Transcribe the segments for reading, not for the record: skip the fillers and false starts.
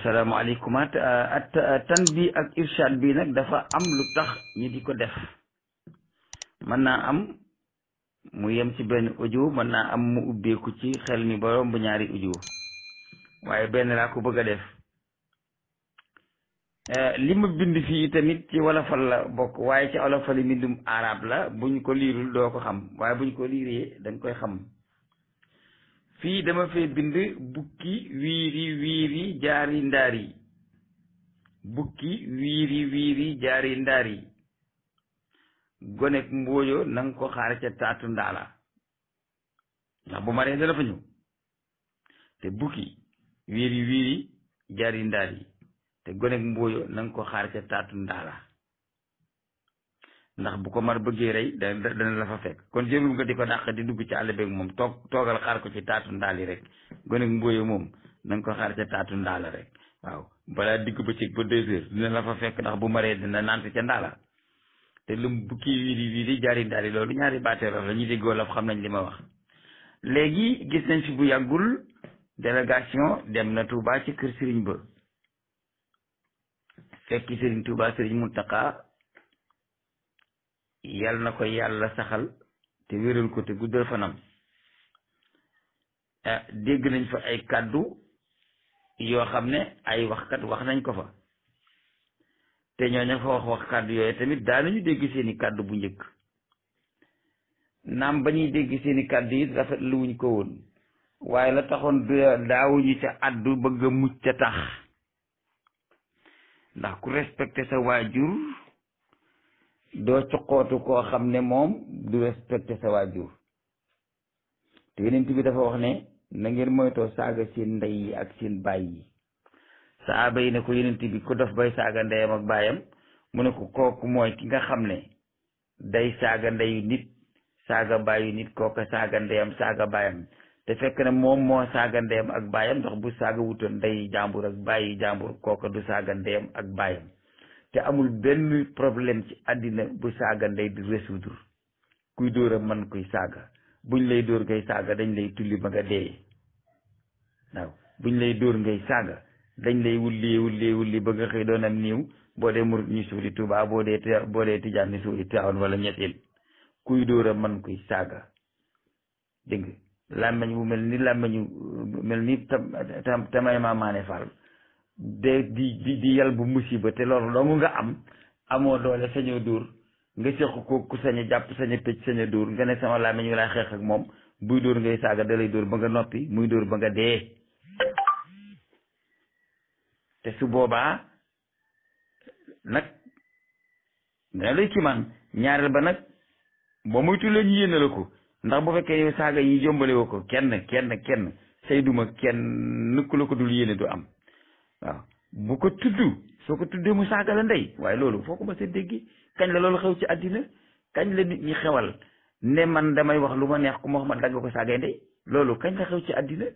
asalaamaaleykum at tan bi ak irshad bi nag dafa am lu tax ñi di ko def. mën naa am mu yem ci benn audio, mën naa am mu ubbeeku ci xel mi ba romb ñaari audio, waaye benn laa ko bëgg a def. li ma bind fii tamit ci wolofal la bokk, waaye ci wolofal yi mbindum arab la. buñ ko liirul doo ko xam, waaye buñ ko liiree dañ koy xam. fii dama fee bind bukki wiiri wiiri jaari ndaari, bukki wiiri wiiri jaari ndaari, gonek mbooyo nanga ko xaar ca taatu ndaala, ndax bu maree dana fa ñëw. te bukki wiiri wiiri jaari ndaari te gonek mbooyo nanga ko xaar ca taatu ndaala, ndax bu ko mar bëggee rey dana la fa fekk. kon jërul nga di ko dàq di dugg ci àll beeg moom, toogal xaar ko ci taatu ndaal yi rek. gonek mbooyo moom na nga ko xaar ca taatu ndaala rek. waaw balaa digg bëccëg ba 2 heures dina la fa fekk, ndax bu maree dina nant ca ndaala. te lu bukki wiiri jaari ndaal yi loolu ñaari baateerof la, ñu déggoo la xam nañ li ma wax. léegi gis nañ fi bu yàggul délégation dem na Touba ci kër Serigne Ba, fekki Serigne Touba Serigne Mountakha, yal na ko yàlla saxal te wéral ko te guddal fanam. dégg nañ fa ay kàddu yoo xam ne ay waxkat wax nañ ko fa, te ñooñu fa wax kàddu yooyu tamit daanañu dégg seeni kàddu bu njëkk. naam ba ñuy dégg seeni kàddu yi rafet lu wuñ ko woon, waaye la taxoon daawuñu ca addu bëgg a mucc ca tax, ndax ku respecté sa waajur doo coqootu koo xam ne moom du respecté sa waajur. te yeneen bi dafa wax ne na ngeen moytoo saaga seen ndey yi ak seen baay yi. saaba yi ne ko yeneen bi ku def bay saaga ndeyam ak baayam, mu ne ko kooku mooy ki nga xam ne day saaga ndeyu nit saaga baayu nit, kooka saaga ndeyam saaga baayam. te fekk ne moom moo saaga ndeyam ak baayam, ndax bu saaga wutoon ndey jàmbur ak bàyyi jàmbur kooka du saaga ndeyam ak baayam. te amul benn problème ci àddina bu saaga ndey di résoudre. kuy dóor a man kuy saaga, buñ lay dóor ngay saaga dañ lay tulli ba nga dee. waaw buñ lay dóor ngay saaga dañ lay wulli ba nga xëy doon am niiw. boo dee murit ñu suuli Tuubaa, boo dee tijaan ñu suuli Tiwaawan wala ñetteel. kuy dóor a man kuy saaga, dégg nga làmmeñ bu mel ni tamay maamaane Fall de di yal bu musiba, te loolu dong nga amoo doole sañoo dóor, nga seq ko ku sañ a jàpp sañ a tëj sañ a dóor, nga ne sama làmmeñ wi laa xeex ak moom. buy dóor ngay saaga da lay dóor ba nga noppi, muy dóor ba nga dee. te su boobaa nag dana lay kimaan ñaareel ba nag boo moytu la ñu yéene la ko, ndax bu fekkee yow saaga yi jombale woo ko kenn say duma kenn ku la ko dul yéene du am. waaw bu ko tudd, soo ko tuddee mu saaga la ndey, waaye loolu foo ko ma sa déggi. kañ la loolu xew ci àddina? kañ la nit ñi xewal ne man damay wax lu ma neex ku ma wax ma dagg ko saagay ndey? loolu kañ la xew ci àddina?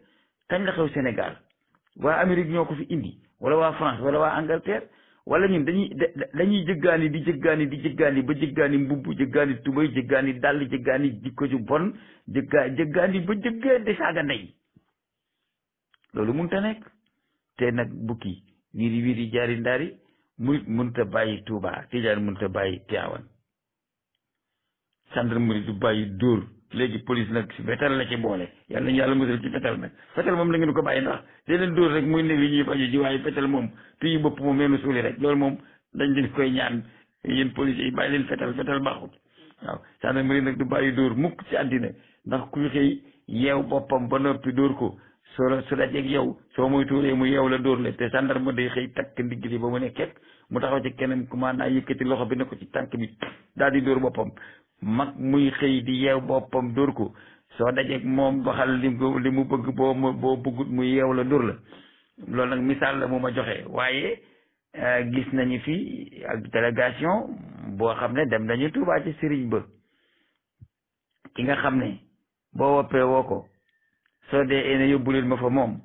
kañ la xew Sénégal? waa Amérique ñoo ko fi indi, wala waa France wala waa Angleterre? wala ñun dañuy jëggaani di jëggaani ba jëggaani mbubb, jëggaani tubay, jëggaani dàll, jëggaani jikko ju bon, jëggaani ba jëggaani di saaga ndey? loolu mënta nekk. te nag bukki wiiri wiiri jaari ndaari, murit mënta bàyyi Tuubaa, tijaan mënta bàyyi Tiwaawan, gendarmerie du bàyyi dóor. léegi police nag si fetal la ci boole, yàlla nañu yàlla musal ci fetal nag. fetal moom la ngeen ko bàyyi, ndax te leen dóor rek muy ne li ñuy faju ji, waaye fetal moom tuyi bopp moom meenu suuli rek. loolu moom dañ leen koy ñaan yéen police yi bàyyi leen fetal baaxut. waaw gendarmerie nag du bàyyi dóor mukk ci àddina, ndax kuy xëy yeew boppam ba noppi dóor ko, su dajeeg yow soo muy tuuree mu yeew la dóor la. te gendarme day xëy takk ndigg li ba mu ne kekk, mu taxaw ci keneen commandant yëkkati loxo bi ne ko ci tànk bi daal di dóor boppam. mag muy xëy di yeew boppam dóor ko, soo dajeeg moom waxal li mu bëgg, boo bëggut mu yeew la dóor la. loolu nag misaal la mu ma joxe. waaye gis nañu fi ak délégation boo xam ne dem nañu Tuubaa ci Sëriñ Ba, ki nga xam ne boo woppee woo ko, soo dee ene yóbbu leen ma fa moom,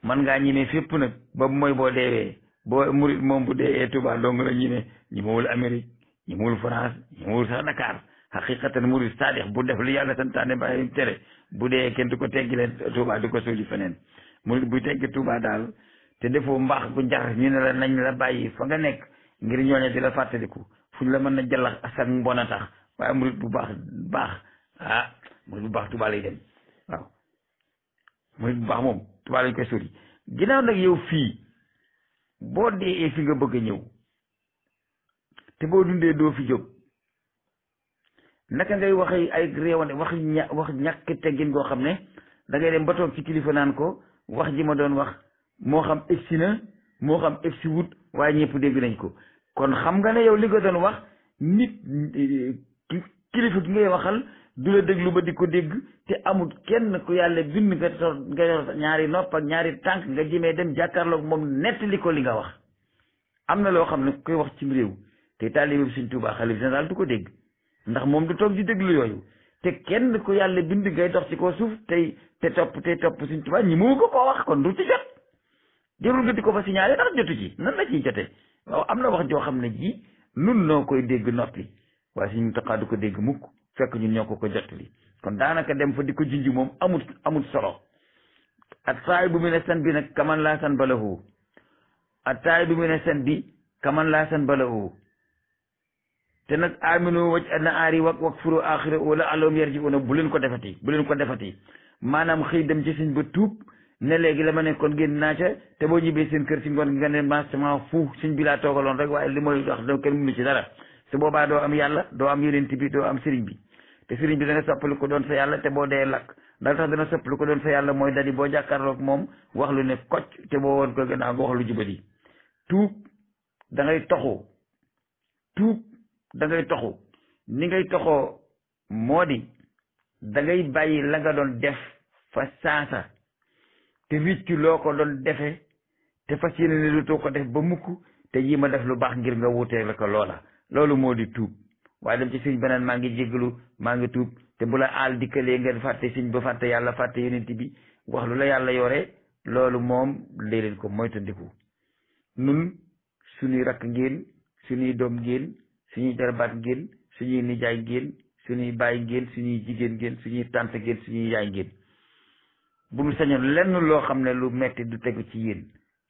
man ngaa ñime fépp nag ba mooy boo deewee. boo murit moom bu dee Tuubaa dong la ñimewul Amérique, ñimewul France, ñimewul sax Dakar. xaqiqatan murit saadix bu def li yàlla santaane bàyyi tere, bu dee kenn du ko teggi leen Tuubaa du ko suuli feneen. murit bu teggi Tuubaa daal te defoo mbaax bu jar ñu ne la nañ la bàyyi fa nga nekk ngir ñooñe di la fàttaliku fu ñu la mën na jàllax asak mbon a tax waaye murit bu baax murit bu baax Tuubaa lay dem waaw murit bu baax moom Tuubaa lañ koy sori ginnaaw nag yow fii boo dee fi nga bëgg a ñëw te boo dundee doo fi jóg naka ngay wax ay réewane wax ñàkk teggin goo xam ne da ngay dem ba toog ci kilifa naan ko wax ji ma doon wax moo xam egsi na moo xam egsi wut waaye ñëpp dégg nañ ko kon xam nga ne yow li nga doon wax nit kilifa gi ngay waxal du la déglu ba di ko dégg te amul kenn ku yàlla bind nga yor ñaari nopp ak ñaari tànk nga jëmee dem jàkkaarloog moom nettali ko li nga wax. am na loo xam ne koy wax cim réew te taalibe Sëñ Tuubaa xalif général du ko dégg ndax moom du toog di déglu yooyu te kenn ku yàlla bind ngay dox ci ko suuf te topp Sëñ Tuubaa ñi mu ko koo wax kon du ci jot jarul nga di ko fa signalé ndax jotu ci nan la ciy jote waaw am na wax joo xam ne ji nun noo koy dégg noppi waaye Sëñ Muntaxaa du ko dégg mukk fekk ñun ñoo ko jottali kon daanaka dem fa di ko junj moom amut solo at saay bu mu ne san bi nag kaman laa san balahu at taay bu mu ne san bi kaman laa san balahu te nag aminu waj na aari wak furu axira wala alom yarjiuna bu leen ko defati maanaam xëy dem ci Sëñ ba tuub ne léegi la ma nekkoon génn naa ca te boo ñibbee seen kër ci ngoon nga ne massement fu Sëñ bi laa toogaloon rek waaye li mooy wax kenn mënu ci dara su boobaa doo am yàlla doo am yonent bi doo am sëriñ bi te sëriñ bi dana soppali ko doon sa yàlla te boo dee lakk dal tax dana soppali ko doon sa yàlla mooy dadi boo jàkkaarloog moom wax lu ne kocc te boo woon ko gannaaw nga wax lu jubadi tuub da ngay toxu ni ngay toxoo moo di da ngay bàyyi la nga doon def fa saasa te riccu loo ko doon defe te fas yéene ne lu too ko def ba mukk te yi ma def lu baax ngir nga wutee la ko loola loolu moo di tuub waaye dem ci sëñ beneen maa ngi jéggalu maa ngi tuub te bu la aal dikkalee ngeen fàtte sëñ ba fàtte yàlla fàtte yonent bi wax lu la yàlla yore loolu moom dee leen ko moytandiku nun suñuy rakk ngeen suñuy doom ngeen suñuy jarbaat ngeen suñuy nijaay ngeen suñuy baay ngeen suñuy jigéen ngeen suñuy tànt ngeen suñuy yaay ngeen bu mu sañoon lenn loo xam ne lu metti du tegu ci yéen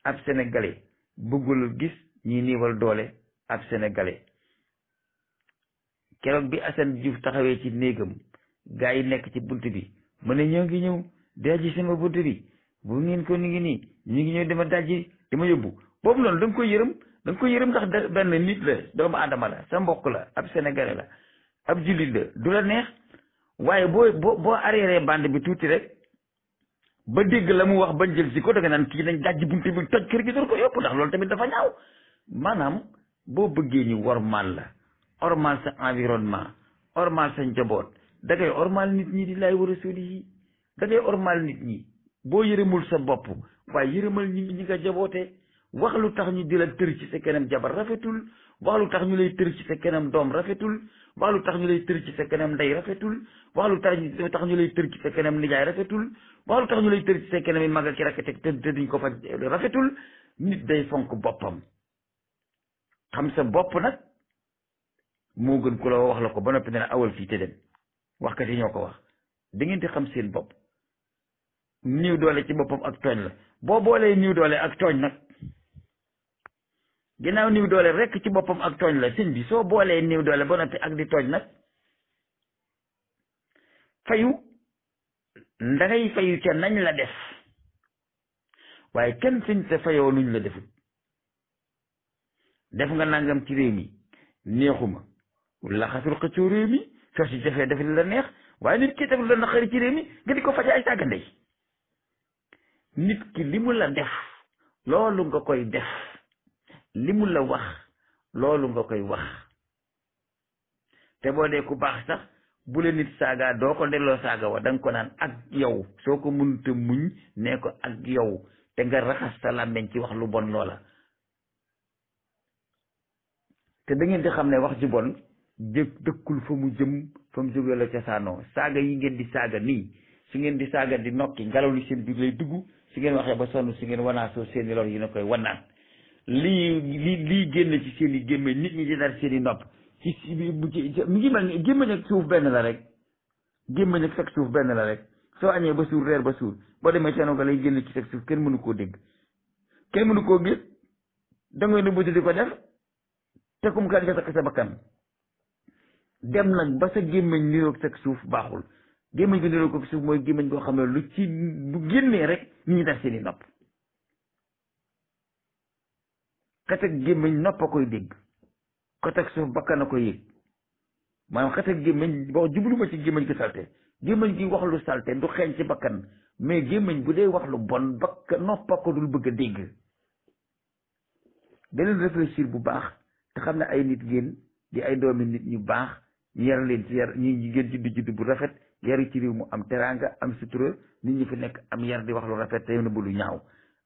ab sénégalais bëggul gis ñi niiwal doole ab sénégalais keroog bi Assane Diouf taxawee ci néegam gaa yi nekk ci bunt bi mu ne ñoo ngi ñëw dajji sama bunt bi bu ngeen ko ni ngi nii ñu ngi ñëw dama dajji dama yóbbu boobu noonu da nga koy yërëm ndax benn nit la doomu aadama la sa mbokk la ab sénégalais la ab jullit la du la neex waaye boo arrière bande bi tuuti rek ba dégg la mu wax ba jël si ko da nga naan kii nañ dajji bunt bi toj kër gi door ko yóbbu ndax loolu tamit dafa ñaaw maanaam boo bëggee ñu wormaal la ormal sa environnement ormal sa njaboot da ngay ormal nit ñi di lay war a soli yi da ngay ormal nit ñi boo yërëmul sa bopp waaye yërëmal ñi nga jabootee wax lu tax ñu di la tër ci sa kanam jabar rafetul wax lu tax ñu lay tër ci sa kanam doom rafetul wax lu tax ñu lay tër ci sa kanam ndey rafetul wax lu tax ñu lay tër ci sa kanam nijaay rafetul wax lu tax ñu lay tër ci sa kanam yi mag ak rakk te duñ ko fa rafetul nit day fonk boppam xam sa bopp nag moo gën ku la wax la ko ba noppi ne awal fii te dem waxkat yi ñoo ko wax da ngeen di xam seen bopp niw doole ci boppam ak tooñ la boo boolee niw doole ak tooñ nag ginnaaw niw doole rekk ci boppam ak tooñ la sëñ bi soo boolee niw doole ba noppi ak di tooñ nag fayu da ngay fayu ca nañ la def waaye kenn sëñ te fayoo nuñ la defut def nga nangam ci réew mi neexuma laxasul xëccoo réew mi soo si defee def li la neex waaye nit ki def lu la naqari ci réew mi nga di ko faje ay sàgga ndey nit ki li mu la def loolu nga koy def li mu la wax loolu nga koy wax te boo dee ku baax sax bu la nit saaga doo ko delloo saaga wa da nga ko naan ak yow soo ko mënta muñ nee ko ak yow te nga raxas sa làmmeñ ci wax lu bon loola te da ngeen di xam ne wax ji bon dëkkul fa mu jëm fa mu jóge la cosaanoo saaga yi ngeen di saaga nii su ngeen di saaga di nokki ngelaw li seen biir lay dugg su ngeen waxee ba sonn su ngeen wanaasoo seeni lor yi na koy wanaan lii génn ci seen i gémmeñ nit ñi di dar seen i nopp mi ngi mel ni gémmeñ ak suuf benn la rek gémmeñ ak sag suuf benn la rek soo añee ba suur reer ba suur boo demee cano nga lay génn ci sag suuf kenn mënu koo dégg kenn mënu koo gis da ngay nëbbuti di ko def te kum kat nga takk sa bakkan dem nag ba sa gémmiñ niroog sa suuf baaxul. gémmiñ gi niroog ko suuf mooy gémmiñ goo xam ne lu ci bu génnee rek ñu ngi def seeni nopp. xet ak gémmiñ nopp a koy dégg xet ak suuf bakkan a koy yëg maanaam xet ak gémmiñ boo jubluma ci gémmiñ gi salte gémmiñ gi wax lu salte du xeeñ ci bakkan mais gémmiñ bu dee wax lu bon bakkan nopp a ko dul bëgg a dégg. da leen réfléchir bu baax te xam ne ay nit ngeen di ay doomi nit ñu baax ñu yar leen ci yar ñu ngeen juddu bu rafet yaru ci réew mu am teraanga am sutura nit ñi fi nekk am yar di wax lu rafet te yow na bu lu ñaaw.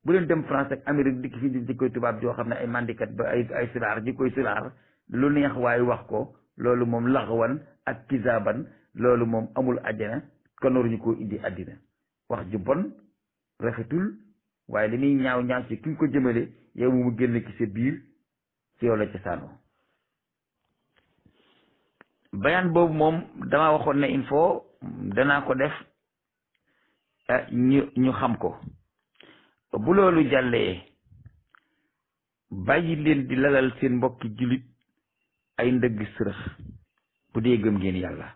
bu leen dem France ak Amérique dikk fi di koy tubaab joo xam ne ay mandikat ba ay sulaar ji koy sulaar lu neex waaye wax ko loolu moom laxwan ak kisaaban loolu moom amul àjjana kon waruñu koo indi àddina. wax ju bon rafetul waaye li muy ñaaw ñaaw ci ki nga ko jëmale yow mu génn ci sa biir ci yow la ca saanoo. bayaan boobu moom dama waxoon ne il faut danaa ko def ñu xam ko. bu loolu jàllee bàyyi leen di lalal seen mbokki jullit ay ndëgg sërëx bu dee gëm ngeen yàlla.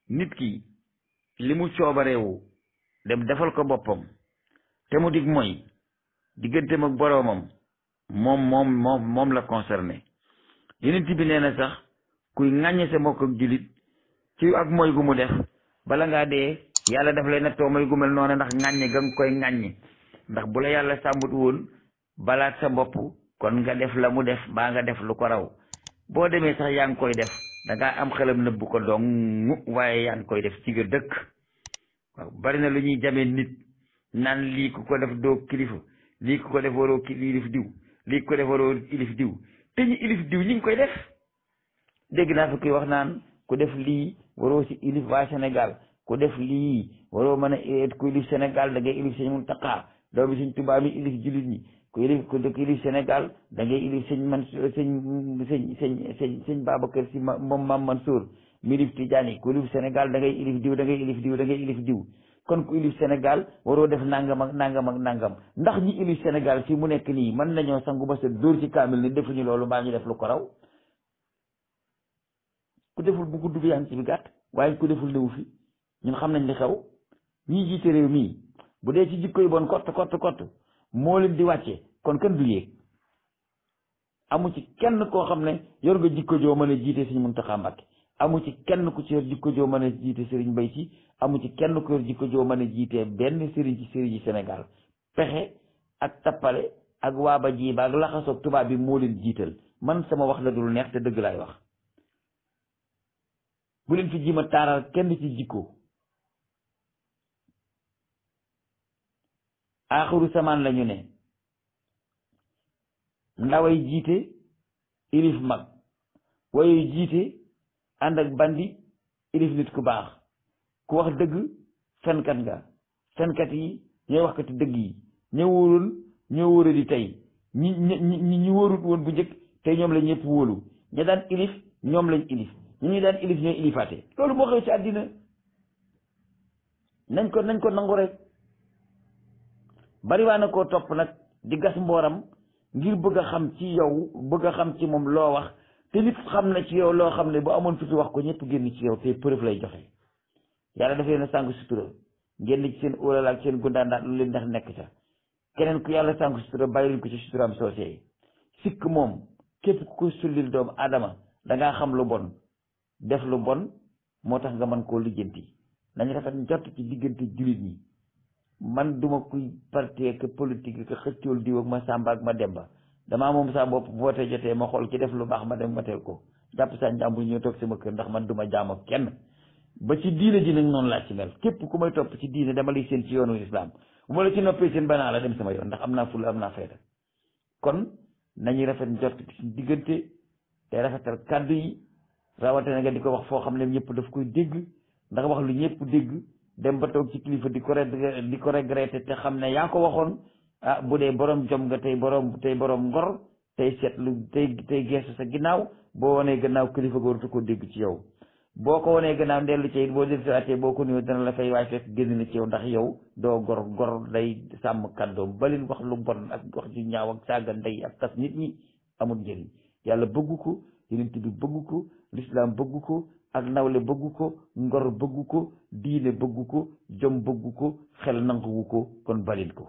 nit ki li mu coobareewu dem defal ko boppam te mu dig mooy digganteem ak boroomam moom la concerné. Yonent bi nee na sax kuy ŋàññe sa mbokk ak jullit ci ak mooy gu mu def bala ngaa dee yàlla daf lay nattoo mooy gu mel noonu ndax ŋàññe ga nga koy ŋàññe ndax bu la yàlla sàmbut woon balaat sa bopp kon nga def la mu def baa nga def lu ko raw. boo demee sax yaa ngi koy def da ngaa am xelam nëbbu ko dong waaye yaa ngi koy def ci nga dëkk. waaw bari na lu ñuy jamee nit naan lii ku ko def doo kilifa lii ku ko def waroo ilif diw lii ku ko def waroo ilif diw te ñu ilif diw ñi ngi koy def. dégg naa fi koy wax naan ku def lii waroo si ilif waa Sénégal ku def lii waroo mën a ku ilif Sénégal da ngay ilif sëñ Muntaxa doomi sëñ Tuubaa mi ilif jullit ñi ku ilif Sénégal da ngay ilif sëñ Babacar Si moom Maam Mansour mi ilif Tijaan yi ku ilif Sénégal da ngay ilif diw da ngay ilif diw da ngay ilif diw kon ku ilif Sénégal waroo def nangam ak nangam ak nangam ndax ñi ilif Sénégal fii mu nekk nii mën nañoo sangu ba sa dóor ci kaamil ni defuñu loolu mbaa ñu def lu ko raw. ku deful bu gudd bi yaa ngi ci bi gàtt waaye ku deful néew fi ñun xam nañ li xew ñii jiite réew mii bu dee ci jikko yi bon kott moo leen di wàcce kon kenn du yéeg. amu ci kenn koo xam ne yor nga jikko joo mën a jiite Sëriñ Muntaxa Mbàkke amu ci kenn ku ci yor jikko joo mën a jiite Sëriñ Mbay Si amu ci kenn ku yor jikko joo mën a jiite benn sëriñ ci sëriñ yi Sénégal. pexe ak tappale ak waaba jiiba ak laxasoog tubaab bi moo leen jiital man sama wax la dul neex te dëgg laay wax. bu leen fi jima taaral kenn ci jikko aaxiru samaan la ñu ne ndaway jiite ilif mag wayu jiite ànd ak bandi ilif nit ku baax ku wax dëgg fenkat nga fenkat yi ñooy waxkati dëgg yi ñoo wóoru di tey ñi wóorut woon bu njëkk tey ñoom la ñëpp wóolu ña daan ilif ñoom lañ ilif ñu daan ilif ñooy ilifaate loolu moo xew ci àddina nañ ko nangu rek. bari waa na koo topp nag di gas mbooram ngir bëgg a xam ci yow bëgg a xam ci moom loo wax te nit xam na ci yow loo xam ne bu amoon fitu wax ko ñëpp génn ci yow te preuve lay joxe. yàlla dafay na sànq sutura ngeen ci seen óolala ak seen gundaandaat lu leen ndax nekk ca keneen ku yàlla sànq sutura bàyyi leen ko ci suturaam soosee. sikk moom képp ku ko sullil doomu aadama dangaa xam lu bon def lu bon moo tax nga mën koo lijjanti. nañ rafet njort ci diggante jullit ñi. man duma kuy parti que politique que xëccool diw ak ma sàmba ak ma demba damaa moom saa bopp voté jotee ma xool ci def lu baax ma dem wateel ko jàpp saa njàmbur ñoo toog sama kër ndax man duma jaam ak kenn. ba ci diine ji nag noonu laa ci mel képp ku may topp ci diine dama lay seen ci yoonu islam bu ma la ci noppee seen banaa la dem sama yoon ndax am naa fulla am naa fayda. kon nañuy rafet njort ci diggante te rafetal kàddu yi rawatina nga di ko wax foo xam ne ñëpp daf koy dégg ndax wax lu ñëpp dégg dem ba toog ci kilifa di ko regretté te xam ne yaa ko waxoon bu dee borom jom nga tey borom ngor tey seetlu tey geesu sa ginnaaw boo wanee gannaaw kilifa góoratu ko dégg ci yow. boo ko wanee gannaaw ndellu ci it boo del si attee boo ko nuyoo dana la fay waay fekk génn na ci yow ndax yow doo gor day sàmm kàddoom balin wax lu bon ak wax ju ñaaw ak saaga ndey ak tas nit ñi amul njëriñ yàlla bëggu ko yonent bi bëggu ko lislaam bëggu ko ak nawle bëggu ko ngor bëggu ko diine bëggu ko jom bëggu ko xel nanguwu ko kon balin ko